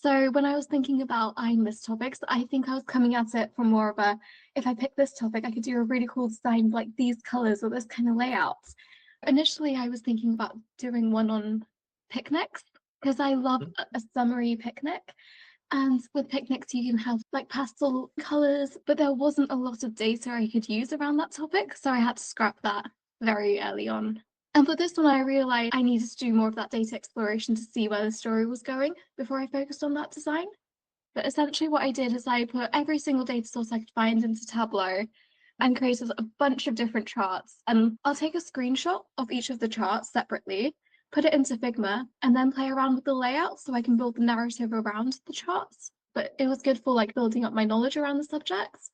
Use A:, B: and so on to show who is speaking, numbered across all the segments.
A: So when I was thinking about IronViz topics, I think I was coming at it from more of a, if I pick this topic, I could do a really cool design with, like these colors or this kind of layout. Initially, I was thinking about doing one on picnics because I love a summery picnic. And with picnics, you can have like pastel colors, but there wasn't a lot of data I could use around that topic. So I had to scrap that very early on. And for this one, I realized I needed to do more of that data exploration to see where the story was going before I focused on that design. But essentially what I did is I put every single data source I could find into Tableau and created a bunch of different charts. And I'll take a screenshot of each of the charts separately, put it into Figma, and then play around with the layout so I can build the narrative around the charts. But it was good for like building up my knowledge around the subjects.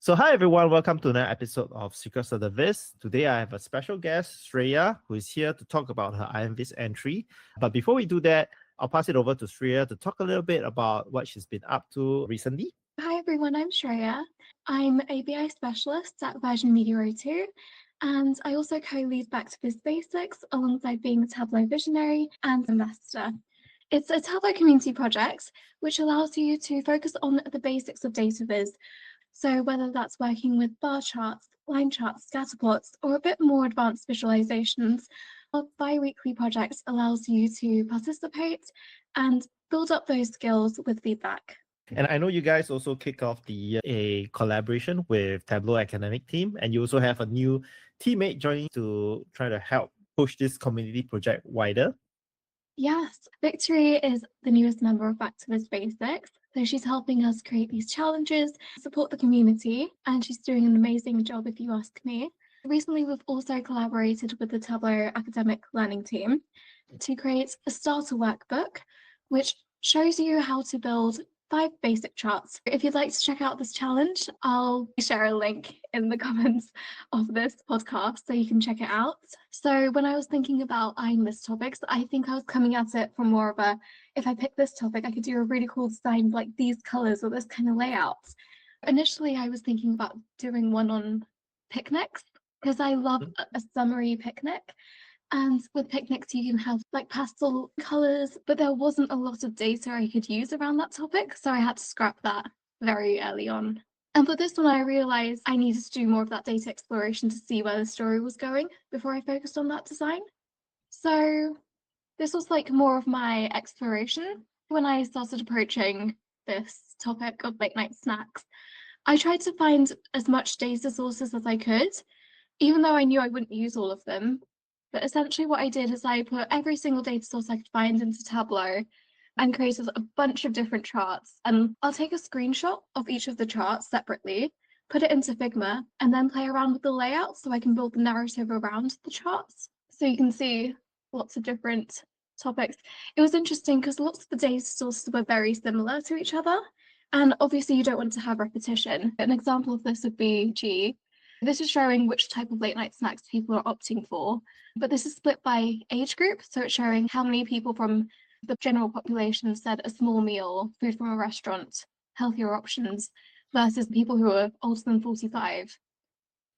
B: So hi everyone, welcome to another episode of Secrets of the Viz. Today I have a special guest, Shreya, who is here to talk about her IronViz entry. But before we do that, I'll pass it over to Shreya to talk a little bit about what she's been up to recently.
A: Hi everyone, I'm Shreya. I'm a BI specialist at Virgin Media O2, and I also co-lead Back to Viz Basics alongside being a Tableau visionary and investor. It's a Tableau community project which allows you to focus on the basics of data viz. So whether that's working with bar charts, line charts, scatter plots, or a bit more advanced visualizations, our bi-weekly project allows you to participate and build up those skills with feedback.
B: And I know you guys also kick off a collaboration with Tableau academic team, and you also have a new teammate joining to try to help push this community project wider.
A: Yes, Victory is the newest member of Back to Viz Basics. So she's helping us create these challenges, support the community, and she's doing an amazing job if you ask me. Recently, we've also collaborated with the Tableau academic learning team to create a starter workbook, which shows you how to build 5 basic charts. If you'd like to check out this challenge, I'll share a link in the comments of this podcast so you can check it out. So when I was thinking about IronViz topics, I think I was coming at it from more of a, if I pick this topic, I could do a really cool design with, like these colors or this kind of layout. Initially, I was thinking about doing one on picnics because I love a summery picnic. And with picnics, you can have like pastel colors, but there wasn't a lot of data I could use around that topic. So I had to scrap that very early on. And for this one, I realized I needed to do more of that data exploration to see where the story was going before I focused on that design. So this was like more of my exploration. When I started approaching this topic of late night snacks, I tried to find as much data sources as I could, even though I knew I wouldn't use all of them. But essentially what I did is I put every single data source I could find into Tableau and created a bunch of different charts. And I'll take a screenshot of each of the charts separately, put it into Figma, and then play around with the layout so I can build the narrative around the charts. So you can see lots of different topics. It was interesting because lots of the data sources were very similar to each other. And obviously you don't want to have repetition. An example of this would be G. This is showing which type of late night snacks people are opting for, but this is split by age group. So it's showing how many people from the general population said a small meal, food from a restaurant, healthier options, versus people who are older than 45.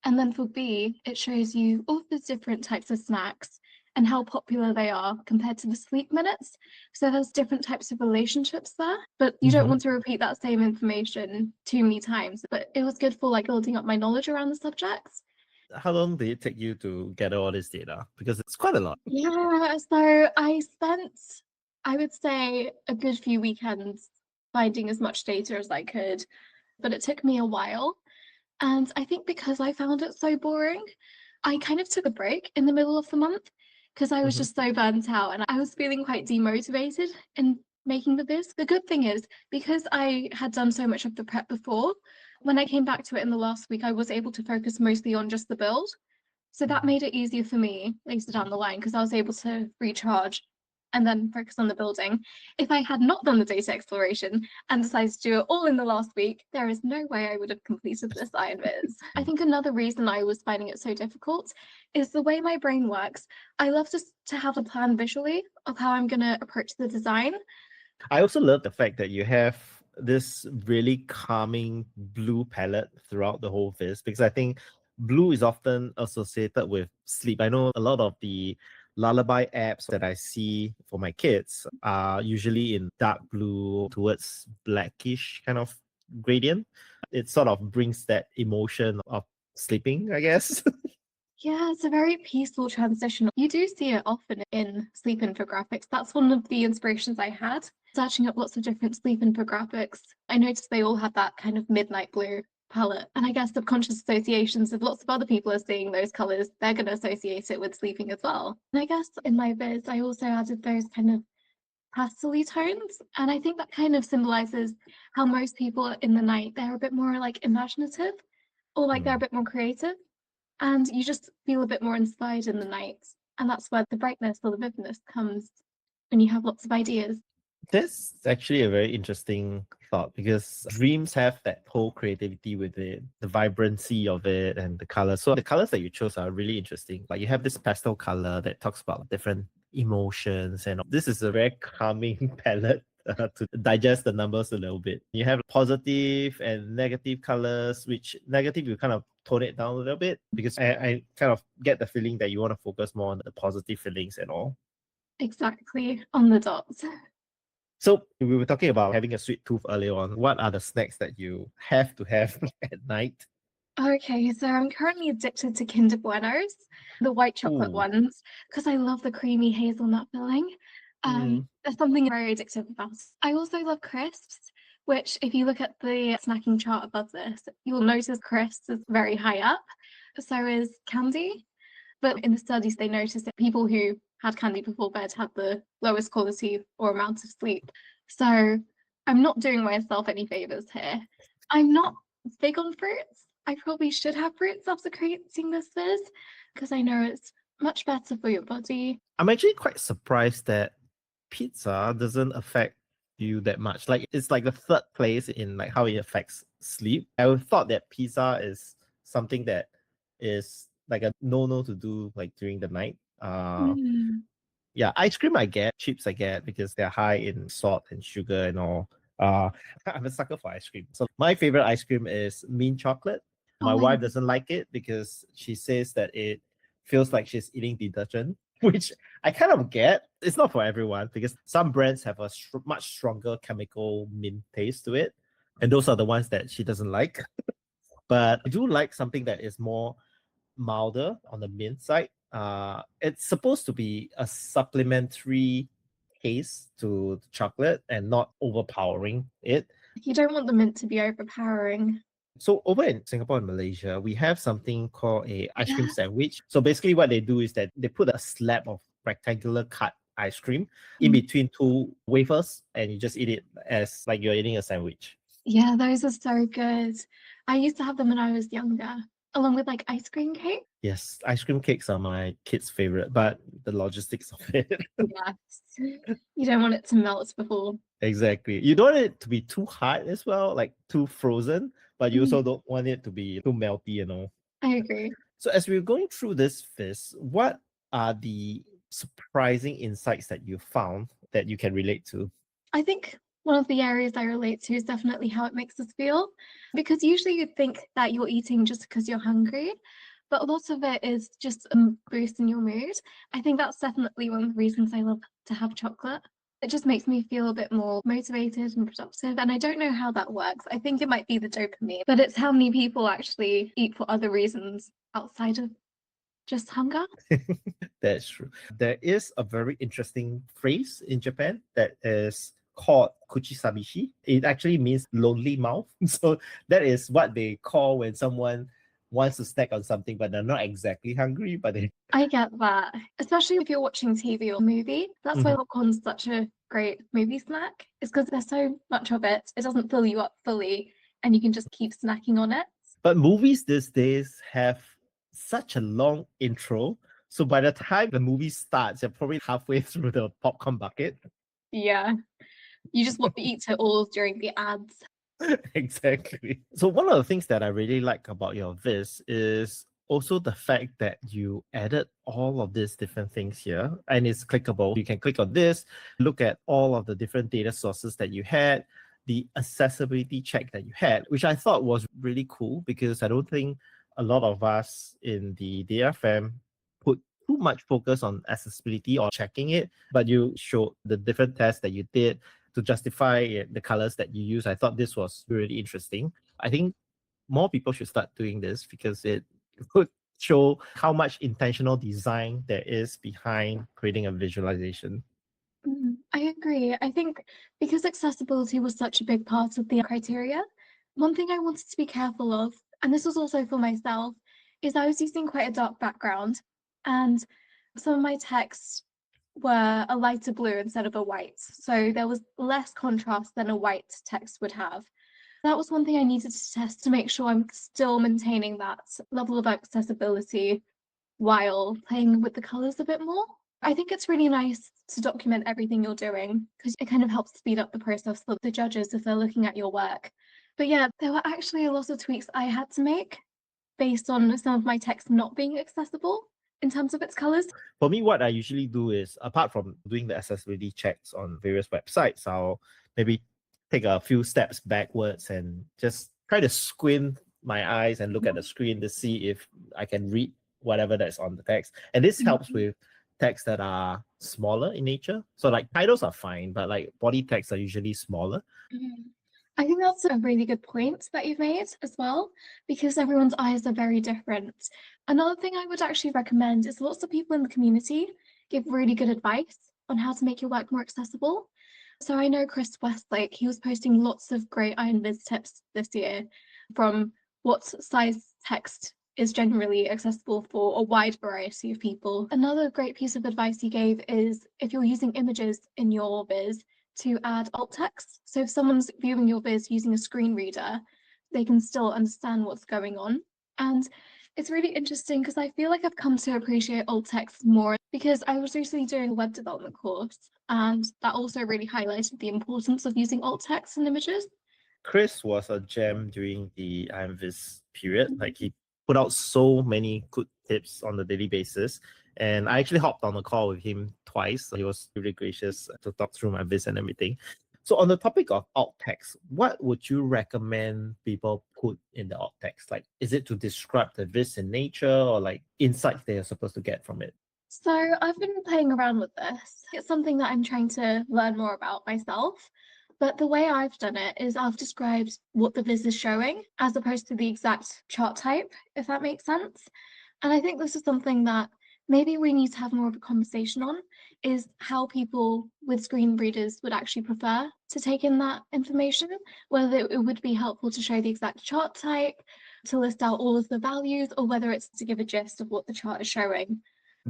A: And then for B, it shows you all of the different types of snacks and how popular they are compared to the sleep minutes. So there's different types of relationships there, but you don't want to repeat that same information too many times. But it was good for like building up my knowledge around the subjects.
B: How long did it take you to gather all this data? Because it's quite a lot.
A: Yeah, so I spent, I would say, a good few weekends finding as much data as I could, but it took me a while. And I think because I found it so boring, I kind of took a break in the middle of the month because I was just so burnt out and I was feeling quite demotivated in making the viz. The good thing is, because I had done so much of the prep before, when I came back to it in the last week, I was able to focus mostly on just the build. So that made it easier for me later down the line because I was able to recharge and then focus on the building. If I had not done the data exploration and decided to do it all in the last week, there is no way I would have completed this IronViz. I think another reason I was finding it so difficult is the way my brain works. I love to have a plan visually of how I'm going to approach the design.
B: I also love the fact that you have this really calming blue palette throughout the whole viz, because I think blue is often associated with sleep. I know a lot of the lullaby apps that I see for my kids are usually in dark blue towards blackish kind of gradient. It sort of brings that emotion of sleeping, I guess.
A: Yeah, it's a very peaceful transition. You do see it often in sleep infographics. That's one of the inspirations I had. Searching up lots of different sleep infographics, I noticed they all had that kind of midnight blue palette. And I guess subconscious associations, if lots of other people are seeing those colours, they're going to associate it with sleeping as well. And I guess in my viz, I also added those kind of pastel-y tones. And I think that kind of symbolises how most people in the night, they're a bit more like imaginative or like they're a bit more creative. And you just feel a bit more inspired in the night. And that's where the brightness or the vividness comes when you have lots of ideas.
B: That's actually a very interesting thought because dreams have that whole creativity with it, the vibrancy of it and the colors. So the colors that you chose are really interesting. Like you have this pastel color that talks about different emotions, and this is a very calming palette to digest the numbers a little bit. You have positive and negative colors, which negative you kind of tone it down a little bit because I kind of get the feeling that you want to focus more on the positive feelings and all.
A: Exactly, on the dot.
B: So we were talking about having a sweet tooth earlier on. What are the snacks that you have to have at night?
A: Okay, so I'm currently addicted to Kinder Buenos, the white chocolate
B: Ooh.
A: ones, because I love the creamy hazelnut filling. There's something very addictive about it. I also love crisps, which if you look at the snacking chart above this, you'll notice crisps is very high up. So is candy. But in the studies, they noticed that people who had candy before bed had the lowest quality or amount of sleep. So I'm not doing myself any favors here. I'm not big on fruits. I probably should have fruits after creating this viz because I know it's much better for your body.
B: I'm actually quite surprised that pizza doesn't affect you that much. Like it's like the third place in like how it affects sleep. I would thought that pizza is something that is like a no to do like during the night. Yeah, ice cream I get, chips I get because they're high in salt and sugar and all. I'm a sucker for ice cream. So my favorite ice cream is mint chocolate.
A: Oh
B: My
A: my
B: wife
A: God.
B: doesn't like it because she says that it feels like she's eating detergent, which I kind of get. It's not for everyone because some brands have a much stronger chemical mint taste to it. And those are the ones that she doesn't like. But I do like something that is more milder on the mint side. It's supposed to be a supplementary taste to the chocolate and not overpowering it.
A: You don't want the mint to be overpowering.
B: So over in Singapore and Malaysia, we have something called a ice cream
A: Yeah.
B: sandwich. So basically what they do is that they put a slab of rectangular cut ice cream in between two wafers and you just eat it as like you're eating a sandwich.
A: Yeah, those are so good. I used to have them when I was younger, along with like ice cream cake.
B: Yes, ice cream cakes are my kids' favorite, but the logistics of it.
A: Yes. You don't want it to melt before.
B: Exactly. You don't want it to be too hard as well, like too frozen, but you also
A: Mm,
B: don't want it to be too melty, you know.
A: I agree.
B: So as we're going through this fizz, what are the surprising insights that you found that you can relate to?
A: I think one of the areas I relate to is definitely how it makes us feel, because usually you think that you're eating just because you're hungry, but a lot of it is just a boost in your mood. I think that's definitely one of the reasons I love to have chocolate. It just makes me feel a bit more motivated and productive. And I don't know how that works. I think it might be the dopamine, but it's how many people actually eat for other reasons outside of just hunger.
B: That's true. There is a very interesting phrase in Japan that is called kuchisabishi. It actually means lonely mouth. So that is what they call when someone wants to snack on something, but they're not exactly hungry, but they
A: I get that, especially if you're watching TV or movie. That's why popcorn's such a great movie snack. It's because there's so much of it. It doesn't fill you up fully, and you can just keep snacking on it.
B: But movies these days have such a long intro. So by the time the movie starts, you're probably halfway through the popcorn bucket.
A: Yeah, you just want to eat it all during the ads.
B: Exactly. So one of the things that I really like about your Viz is also the fact that you added all of these different things here and it's clickable. You can click on this, look at all of the different data sources that you had, the accessibility check that you had, which I thought was really cool because I don't think a lot of us in the data fam put too much focus on accessibility or checking it, but you showed the different tests that you did to justify the colors that you use. I thought this was really interesting. I think more people should start doing this because it could show how much intentional design there is behind creating a visualization.
A: I agree. I think because accessibility was such a big part of the criteria, one thing I wanted to be careful of, and this was also for myself, is I was using quite a dark background, and some of my texts were a lighter blue instead of a white. So there was less contrast than a white text would have. That was one thing I needed to test to make sure I'm still maintaining that level of accessibility while playing with the colors a bit more. I think it's really nice to document everything you're doing because it kind of helps speed up the process for the judges if they're looking at your work. But yeah, there were actually a lot of tweaks I had to make based on some of my text not being accessible in terms of its colors.
B: For me, what I usually do is, apart from doing the accessibility checks on various websites, I'll maybe take a few steps backwards and just try to squint my eyes and look at the screen to see if I can read whatever that's on the text. And this helps with texts that are smaller in nature. So like titles are fine, but like body texts are usually smaller.
A: I think that's a really good point that you've made as well, because everyone's eyes are very different. Another thing I would actually recommend is lots of people in the community give really good advice on how to make your work more accessible. So I know Chris Westlake, he was posting lots of great IronViz tips this year, from what size text is generally accessible for a wide variety of people. Another great piece of advice he gave is if you're using images in your viz, to add alt text. So if someone's viewing your viz using a screen reader, they can still understand what's going on. And it's really interesting because I feel like I've come to appreciate alt text more because I was recently doing a web development course, and that also really highlighted the importance of using alt text in images.
B: Chris was a gem during the IronViz period. Like he put out so many good tips on a daily basis. And I actually hopped on a call with him twice. He was really gracious to talk through my viz and everything. So on the topic of alt text, what would you recommend people put in the alt text? Like, is it to describe the viz in nature or like insights they are supposed to get from it?
A: So I've been playing around with this. It's something that I'm trying to learn more about myself. But the way I've done it is I've described what the viz is showing as opposed to the exact chart type, if that makes sense. And I think this is something that maybe we need to have more of a conversation on, is how people with screen readers would actually prefer to take in that information, whether it would be helpful to show the exact chart type, to list out all of the values, or whether it's to give a gist of what the chart is showing.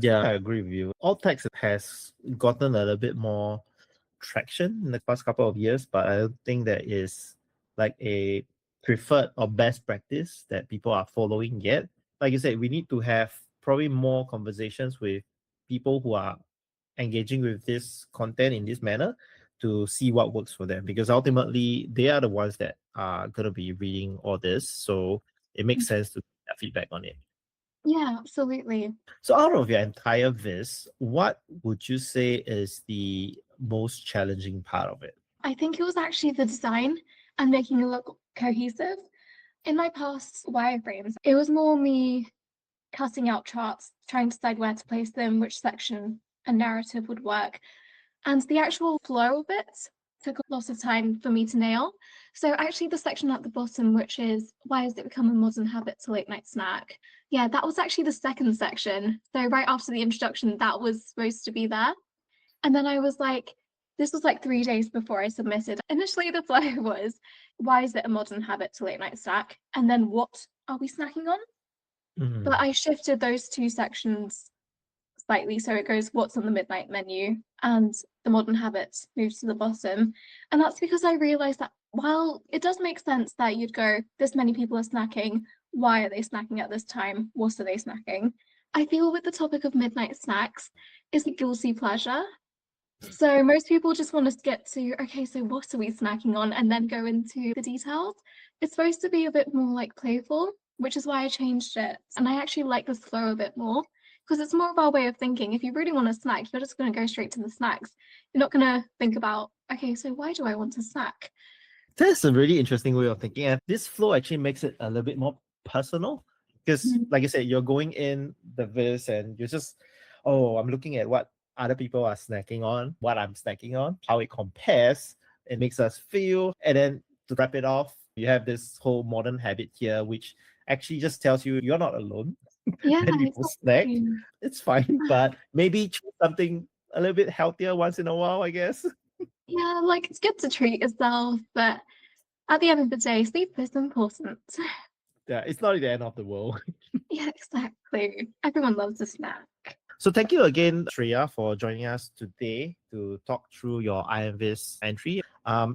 B: Yeah, I agree with you. Alt text has gotten a little bit more traction in the past couple of years, but I don't think that is like a preferred or best practice that people are following yet. Like you said, we need to have probably more conversations with people who are engaging with this content in this manner to see what works for them, because ultimately they are the ones that are going to be reading all this. So it makes sense to get feedback on it.
A: Yeah, absolutely.
B: So out of your entire viz, what would you say is the most challenging part of it?
A: I think it was actually the design and making it look cohesive. In my past wireframes, it was more me cutting out charts, trying to decide where to place them, which section and narrative would work. And the actual flow of it took a lot of time for me to nail. So actually the section at the bottom, which is why has it become a modern habit to late night snack? Yeah, that was actually the second section. So right after the introduction, that was supposed to be there. And then I was like, this was like 3 days before I submitted. Initially the flow was, why is it a modern habit to late night snack? And then what are we snacking on? But I shifted those two sections slightly. So it goes what's on the midnight menu and the modern habits moves to the bottom. And that's because I realized that while it does make sense that you'd go, this many people are snacking, why are they snacking at this time? What are they snacking? I feel with the topic of midnight snacks is a guilty pleasure. So most people just want us to get to, okay, so what are we snacking on? And then go into the details. It's supposed to be a bit more like playful, which is why I changed it. And I actually like this flow a bit more because it's more of our way of thinking. If you really want a snack, you're just going to go straight to the snacks. You're not going to think about, okay, so why do I want a snack?
B: That's a really interesting way of thinking. And this flow actually makes it a little bit more personal because, like I said, you're going in the viz and you're just oh, I'm looking at what other people are snacking on, what I'm snacking on, how it compares, it makes us feel. And then to wrap it off, you have this whole modern habit here, which actually just tells you you're not alone.
A: Yeah,
B: Many people snack.
A: exactly.
B: It's fine, but maybe choose something a little bit healthier once in a while, I guess.
A: Yeah, like it's good to treat yourself, but at the end of the day, sleep is important.
B: Yeah, it's not the end of the world.
A: Yeah, exactly. Everyone loves a snack.
B: So thank you again, Shreya, for joining us today to talk through your IronViz entry.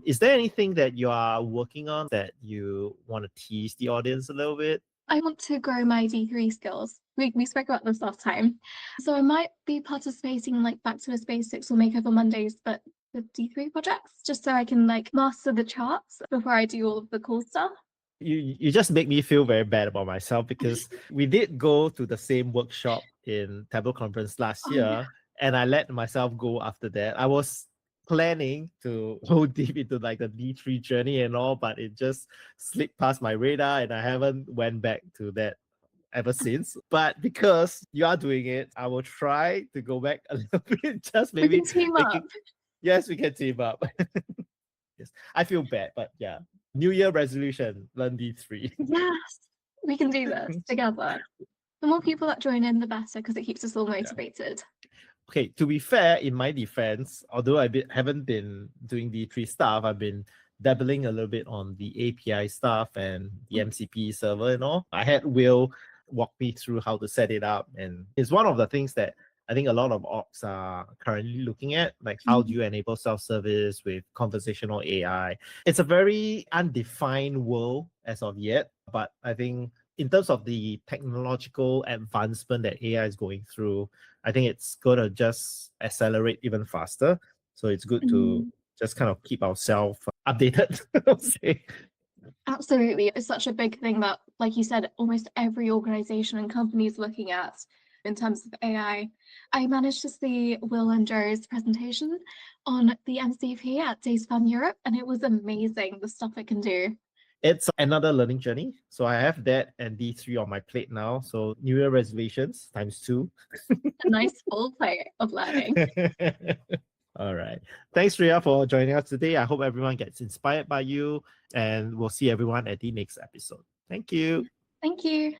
B: Is there anything that you are working on that you want to tease the audience a little bit?
A: I want to grow my D3 skills. We spoke about this last time. So I might be participating in like Back to Us Basics or Makeover Mondays, but the D3 projects, just so I can like master the charts before I do all of the cool stuff.
B: You just make me feel very bad about myself because we did go to the same workshop in Tableau conference last
A: Oh,
B: year,
A: yeah.
B: and I let myself go after that. I was planning to go deep into like the D3 journey and all, but it just slipped past my radar, and I haven't went back to that ever since. But because you are doing it, I will try to go back a little bit. Just
A: We
B: maybe
A: can team
B: make
A: up.
B: it. Yes, we can team up. Yes, I feel bad, but yeah. New Year resolution, learn D3.
A: Yes, we can do this together. The more people that join in, the better, because it keeps us all motivated.
B: Okay, to be fair, in my defense, although haven't been doing D3 stuff, I've been dabbling a little bit on the API stuff and the MCP server and all. I had Will walk me through how to set it up, and it's one of the things that I think a lot of orgs are currently looking at, like how do you enable self-service with conversational AI? It's a very undefined world as of yet, but I think in terms of the technological advancement that AI is going through, I think it's going to just accelerate even faster. So it's good to just kind of keep ourselves updated, I'll say.
A: Absolutely. It's such a big thing that, like you said, almost every organization and company is looking at in terms of AI. I managed to see Will and Joe's presentation on the MCP at Days Fun Europe, and it was amazing, the stuff it can do.
B: It's another learning journey. So I have that and D3 on my plate now. So New Year resolutions ×2.
A: A nice full plate of learning.
B: All right. Thanks, Shreya, for joining us today. I hope everyone gets inspired by you, and we'll see everyone at the next episode. Thank you.
A: Thank you.